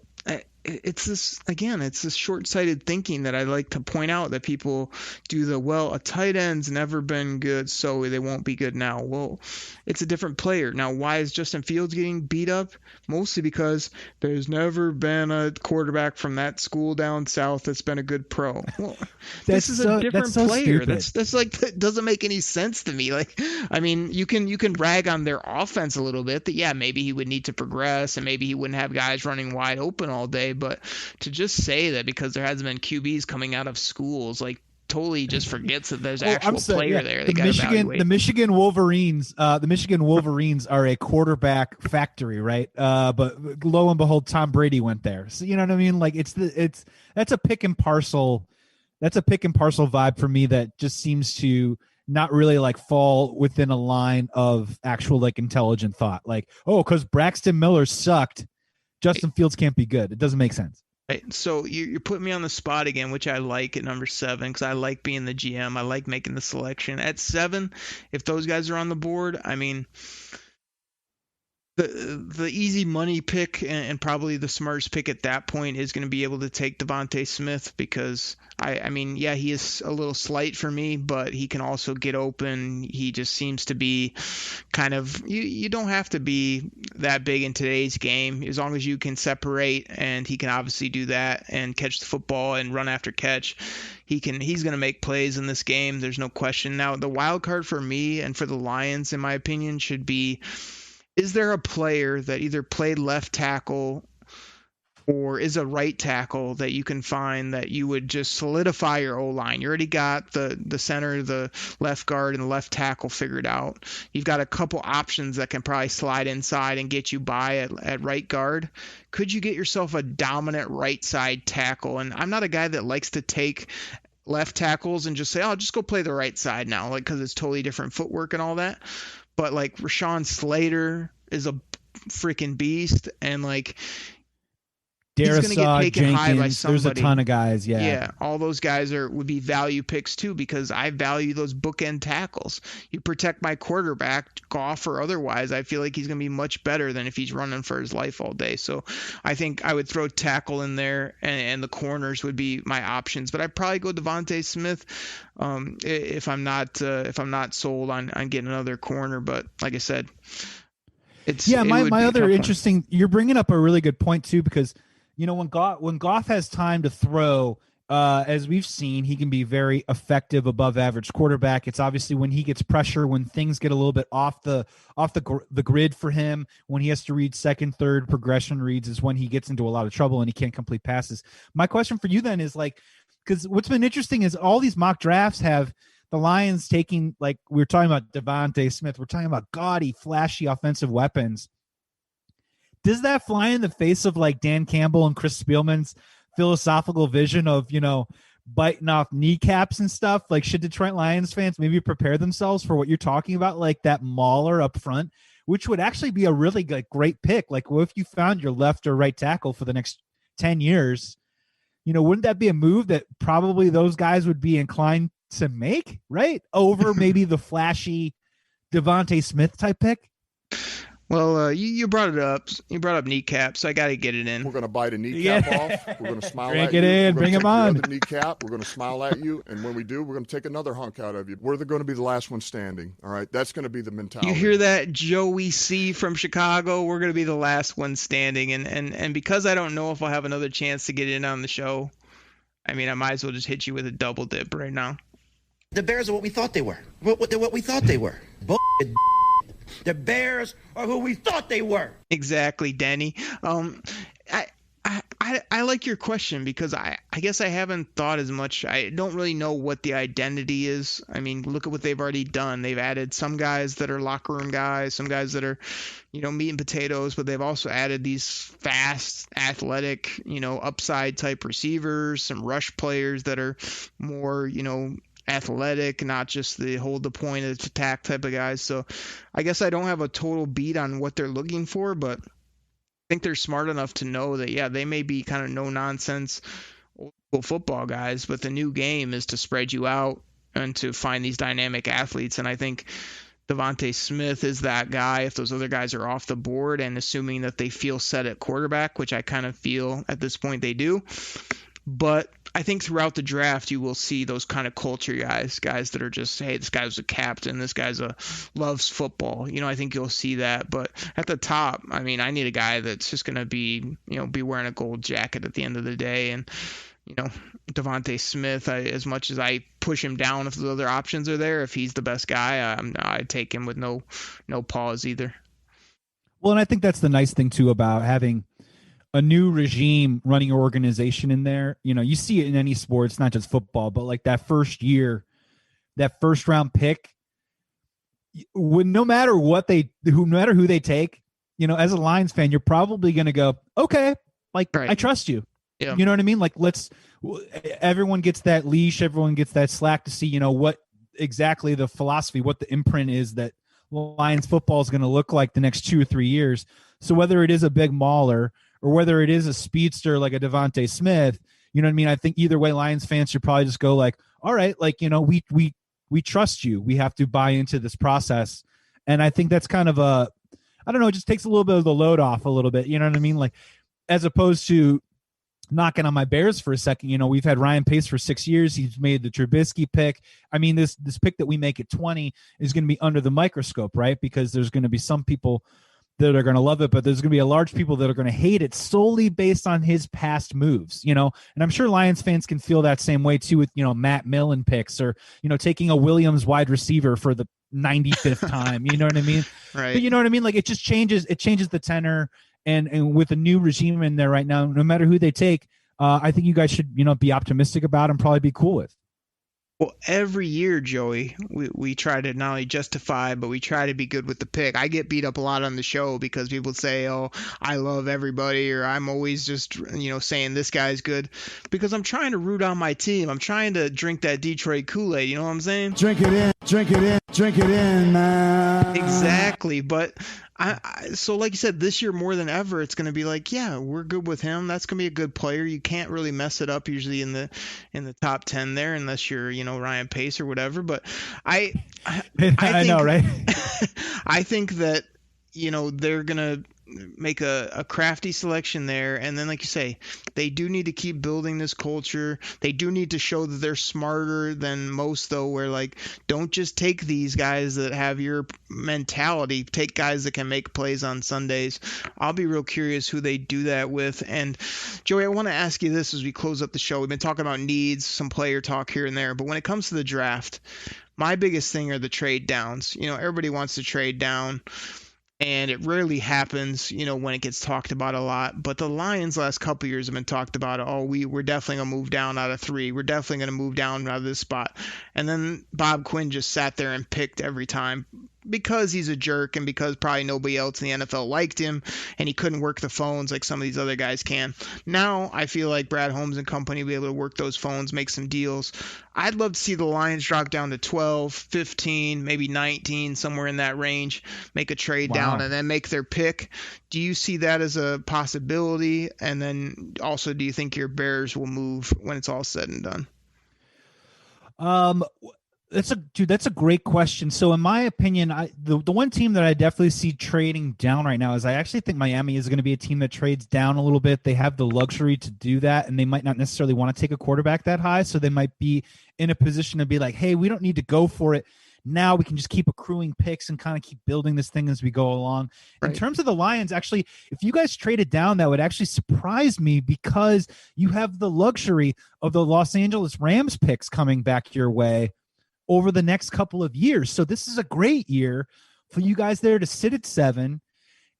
it's this short-sighted thinking that I like to point out, that people do a tight end's never been good, so they won't be good now. Well, it's a different player. Now, why is Justin Fields getting beat up? Mostly because there's never been a quarterback from that school down south that's been a good pro. Well, this is a different player. That's like, that doesn't make any sense to me. Like, I mean, you can rag on their offense a little bit, that yeah, maybe he would need to progress and maybe he wouldn't have guys running wide open all day. But to just say that because there hasn't been QBs coming out of schools, like, totally just forgets that there's actual player there. The Michigan Wolverines are a quarterback factory, right? But lo and behold, Tom Brady went there. So you know what I mean? Like that's a pick and parcel. That's a pick and parcel vibe for me that just seems to not really like fall within a line of actual like intelligent thought. Like, oh, because Braxton Miller sucked, Justin Fields can't be good. It doesn't make sense. Right. So you're putting me on the spot again, which I like at number 7 because I like being the GM. I like making the selection. At 7, if those guys are on the board, I mean, the easy money pick and probably the smartest pick at that point is going to be able to take Devontae Smith because, I mean, yeah, he is a little slight for me, but he can also get open. He just seems to be kind of – you don't have to be that big in today's game as long as you can separate, and he can obviously do that and catch the football and run after catch. He's going to make plays in this game. There's no question. Now, the wild card for me and for the Lions, in my opinion, should be – is there a player that either played left tackle or is a right tackle that you can find that you would just solidify your O-line? You already got the center, the left guard, and the left tackle figured out. You've got a couple options that can probably slide inside and get you by at right guard. Could you get yourself a dominant right side tackle? And I'm not a guy that likes to take left tackles and just say, "Oh, just go play the right side now," like because it's totally different footwork and all that. But like Rashawn Slater is a freaking beast, and like he's going to get taken high by somebody. There's a ton of guys, Yeah, all those guys would be value picks too, because I value those bookend tackles. You protect my quarterback, Goff or otherwise, I feel like he's going to be much better than if he's running for his life all day. So I think I would throw tackle in there, and the corners would be my options. But I'd probably go Devontae Smith if I'm not sold on getting another corner. But like I said, my other interesting. You're bringing up a really good point too, because when Goff has time to throw, as we've seen, he can be very effective above average quarterback. It's obviously when he gets pressure, when things get a little bit off the grid for him, when he has to read second, third progression reads is when he gets into a lot of trouble and he can't complete passes. My question for you then is because what's been interesting is all these mock drafts have the Lions taking, like we were talking about Devontae Smith, we're talking about gaudy, flashy offensive weapons. Does that fly in the face of like Dan Campbell and Chris Spielman's philosophical vision of, biting off kneecaps and stuff? Like, should Detroit Lions fans maybe prepare themselves for what you're talking about, like that mauler up front, which would actually be a really great pick? Like, what if you found your left or right tackle for the next 10 years? Wouldn't that be a move that probably those guys would be inclined to make, right? Over maybe the flashy Devontae Smith type pick? Well, you brought it up. You brought up kneecaps, so I got to get it in. We're going to bite a kneecap off. We're going to smile at you. Bring it in. Bring him on. The kneecap. We're going to smile at you, and when we do, we're going to take another hunk out of you. We're going to be the last one standing. All right, that's going to be the mentality. You hear that, Joey C from Chicago? We're going to be the last one standing, and because I don't know if I'll have another chance to get in on the show, I mean, I might as well just hit you with a double dip right now. The Bears are what we thought they were. What we thought they were. Bullshit. The Bears are who we thought they were. Exactly, Danny. I like your question because I guess I haven't thought as much. I don't really know what the identity is. I mean, look at what they've already done. They've added some guys that are locker room guys, some guys that are, meat and potatoes, but they've also added these fast, athletic, upside type receivers, some rush players that are more, athletic, not just the hold the point of attack type of guys. So I guess I don't have a total beat on what they're looking for, but I think they're smart enough to know that, yeah, they may be kind of no nonsense old school football guys, but the new game is to spread you out and to find these dynamic athletes. And I think Devontae Smith is that guy if those other guys are off the board, and assuming that they feel set at quarterback, which I kind of feel at this point they do. But I think throughout the draft, you will see those kind of culture guys that are just, hey, this guy's a captain, this guy's loves football. I think you'll see that. But at the top, I mean, I need a guy that's just going to be wearing a gold jacket at the end of the day. And, Devontae Smith, as much as I push him down if the other options are there, if he's the best guy, I'd take him with no pause either. Well, and I think that's the nice thing, too, about having a new regime running your organization in there. You see it in any sport, it's not just football, but like that first year, that first round pick, no matter who they take, as a Lions fan, you're probably going to go, okay, like, right. I trust you. Yeah. You know what I mean? Like, everyone gets that leash, everyone gets that slack to see, what exactly the philosophy, what the imprint is that Lions football is going to look like the next 2 or 3 years. So whether it is a big mauler or whether it is a speedster like a Devontae Smith, you know what I mean? I think either way, Lions fans should probably just go like, all right, like, we trust you. We have to buy into this process. And I think that's kind of I don't know, it just takes a little bit of the load off a little bit. You know what I mean? Like, as opposed to knocking on my Bears for a second, we've had Ryan Pace for 6 years. He's made the Trubisky pick. I mean, this pick that we make at 20 is going to be under the microscope, right? Because there's going to be some people that are going to love it, but there's going to be a large people that are going to hate it solely based on his past moves, and I'm sure Lions fans can feel that same way too with, Matt Millen picks or, taking a Williams wide receiver for the 95th time, you know what I mean? Right. But you know what I mean? Like, it changes the tenor. And with a new regime in there right now, no matter who they take, I think you guys should, be optimistic about and probably be cool with. Well, every year, Joey, we try to not only justify, but we try to be good with the pick. I get beat up a lot on the show because people say, "Oh, I love everybody," or I'm always just, saying this guy's good, because I'm trying to root on my team. I'm trying to drink that Detroit Koolaid. You know what I'm saying? Drink it in, drink it in, drink it in, man. Exactly, but so like you said, this year more than ever, it's going to be like, yeah, we're good with him. That's going to be a good player. You can't really mess it up usually in the top 10 there, unless you're Ryan Pace or whatever. But I know, right? I think that they're gonna make a crafty selection there, and then like you say, they do need to keep building this culture. They do need to show that they're smarter than most, though, where like, don't just take these guys that have your mentality, take guys that can make plays on Sundays. I'll be real curious who they do that with. And Joey, I want to ask you this as we close up the show. We've been talking about needs, some player talk here and there, but when it comes to the draft, my biggest thing are the trade downs. Everybody wants to trade down, and it rarely happens, when it gets talked about a lot. But the Lions last couple of years have been talked about. Oh, we're definitely going to move down out of 3. We're definitely going to move down out of this spot. And then Bob Quinn just sat there and picked every time, because he's a jerk and because probably nobody else in the NFL liked him and he couldn't work the phones like some of these other guys can. Now I feel like Brad Holmes and company will be able to work those phones, make some deals. I'd love to see the Lions drop down to 12, 15, maybe 19, somewhere in that range, make a trade down and then make their pick. Do you see that as a possibility? And then also, do you think your Bears will move when it's all said and done? That's a great question. So in my opinion, the one team that I definitely see trading down right now is I actually think Miami is going to be a team that trades down a little bit. They have the luxury to do that, and they might not necessarily want to take a quarterback that high. So they might be in a position to be like, hey, we don't need to go for it now. We can just keep accruing picks and kind of keep building this thing as we go along. Right. In terms of the Lions, actually, if you guys traded down, that would actually surprise me, because you have the luxury of the Los Angeles Rams picks coming back your way over the next couple of years. So this is a great year for you guys there to sit at 7.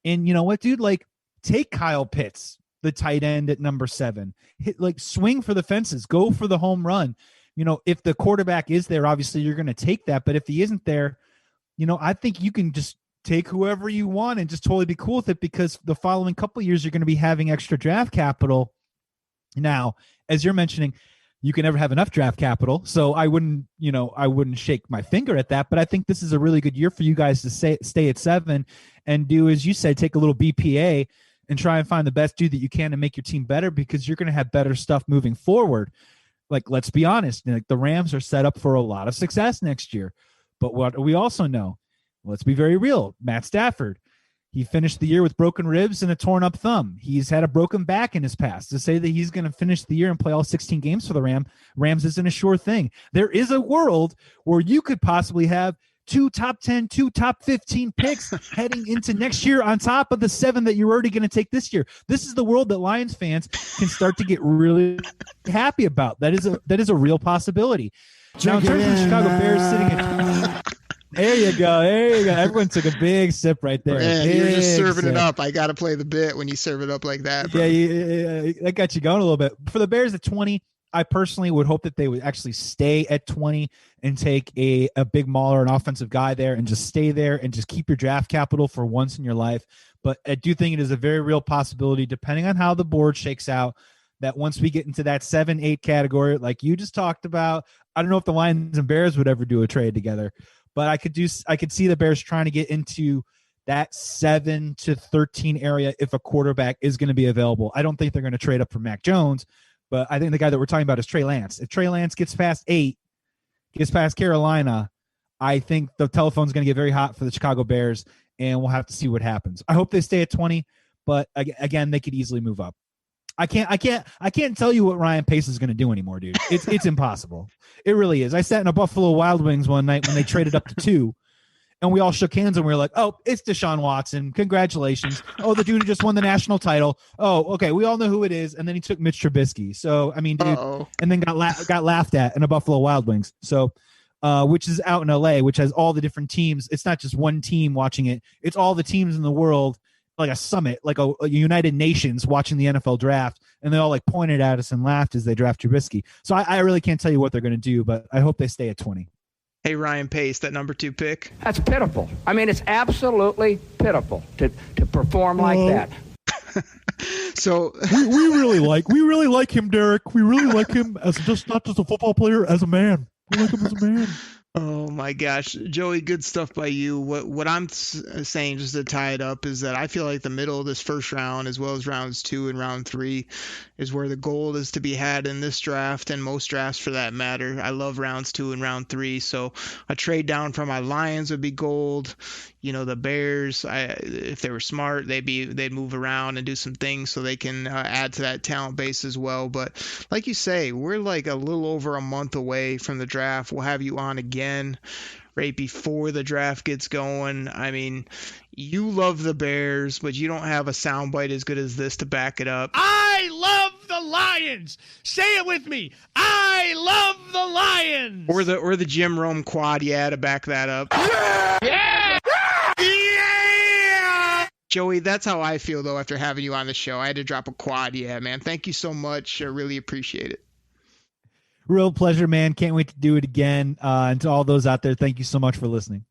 And you know what, dude? Like, take Kyle Pitts, the tight end at number 7. Swing for the fences. Go for the home run. If the quarterback is there, obviously you're going to take that. But if he isn't there, I think you can just take whoever you want and just totally be cool with it, because the following couple of years you're going to be having extra draft capital. Now, as you're mentioning, you can never have enough draft capital. So I wouldn't shake my finger at that, but I think this is a really good year for you guys to stay at 7 and do, as you said, take a little BPA and try and find the best dude that you can to make your team better, because you're going to have better stuff moving forward. Like, let's be honest, the Rams are set up for a lot of success next year. But what we also know, let's be very real, Matt Stafford, he finished the year with broken ribs and a torn up thumb. He's had a broken back in his past. To say that he's going to finish the year and play all 16 games for the Rams isn't a sure thing. There is a world where you could possibly have 2 top 10, 2 top 15 picks heading into next year on top of the 7 that you're already going to take this year. This is the world that Lions fans can start to get really happy about. That is a real possibility. Now, in terms of the Chicago Bears sitting at There you go. Everyone took a big sip right there. Man, you're just serving it up. I got to play the bit when you serve it up like that. Bro. Yeah, that got you going a little bit. For the Bears at 20, I personally would hope that they would actually stay at 20 and take a big mauler, an offensive guy there, and just stay there and just keep your draft capital for once in your life. But I do think it is a very real possibility, depending on how the board shakes out, that once we get into that 7-8 category, like you just talked about, I don't know if the Lions and Bears would ever do a trade together. But I could see the Bears trying to get into that 7 to 13 area if a quarterback is going to be available. I don't think they're going to trade up for Mac Jones, but I think the guy that we're talking about is Trey Lance. If Trey Lance gets past 8, gets past Carolina, I think the telephone's going to get very hot for the Chicago Bears, and we'll have to see what happens. I hope they stay at 20, but again, they could easily move up. I can't tell you what Ryan Pace is going to do anymore, dude. It's impossible. It really is. I sat in a Buffalo Wild Wings one night when they traded up to 2, and we all shook hands and we were like, "Oh, it's Deshaun Watson. Congratulations. Oh, the dude who just won the national title. Oh, okay. We all know who it is." And then he took Mitch Trubisky. So, I mean, dude, and then got laughed at in a Buffalo Wild Wings. So, which is out in LA, which has all the different teams. It's not just one team watching it. It's all the teams in the world like a summit, like a United Nations watching the NFL draft, and they all like pointed at us and laughed as they draft Trubisky. So I really can't tell you what they're going to do, but I hope they stay at 20. Hey, Ryan Pace, that number 2 pick. That's pitiful. I mean, it's absolutely pitiful to perform like that. So we really like him, Derek. We really like him as not just a football player, as a man. We like him as a man. Oh my gosh, Joey, good stuff by you. What I'm saying, just to tie it up, is that I feel like the middle of this first round, as well as rounds 2 and round 3, is where the gold is to be had in this draft, and most drafts for that matter. I love rounds 2 and round 3, so a trade down from my Lions would be gold. You know, the Bears, if they were smart, they'd move around and do some things so they can add to that talent base as well. But like you say, we're like a little over a month away from the draft. We'll have you on again right before the draft gets going. I mean, you love the Bears, but you don't have a soundbite as good as this to back it up. I love the Lions. Say it with me. I love the Lions. Or the Jim Rome quad, to back that up. Yeah! Joey, that's how I feel, though, after having you on the show. I had to drop a quad. Yeah, man. Thank you so much. I really appreciate it. Real pleasure, man. Can't wait to do it again. And to all those out there, thank you so much for listening.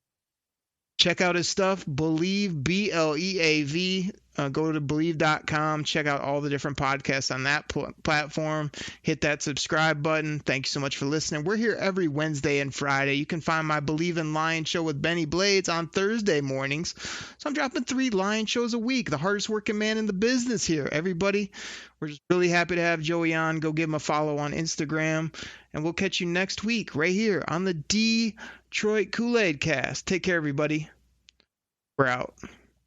Check out his stuff, Believe, BLEAV. Go to Believe.com. Check out all the different podcasts on that platform. Hit that subscribe button. Thank you so much for listening. We're here every Wednesday and Friday. You can find my Believe in Lion show with Benny Blades on Thursday mornings. So I'm dropping 3 Lion shows a week. The hardest working man in the business here, everybody. We're just really happy to have Joey on. Go give him a follow on Instagram. And we'll catch you next week right here on the Detroit Koolaid Cast. Take care, everybody. We're out.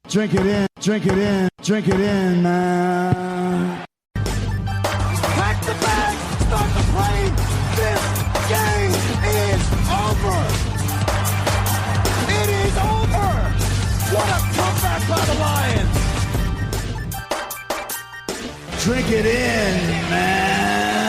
Drink it in, drink it in, drink it in, man. Pack the bag, start the plane. This game is over. It is over. What a comeback by the Lions. Drink it in, man.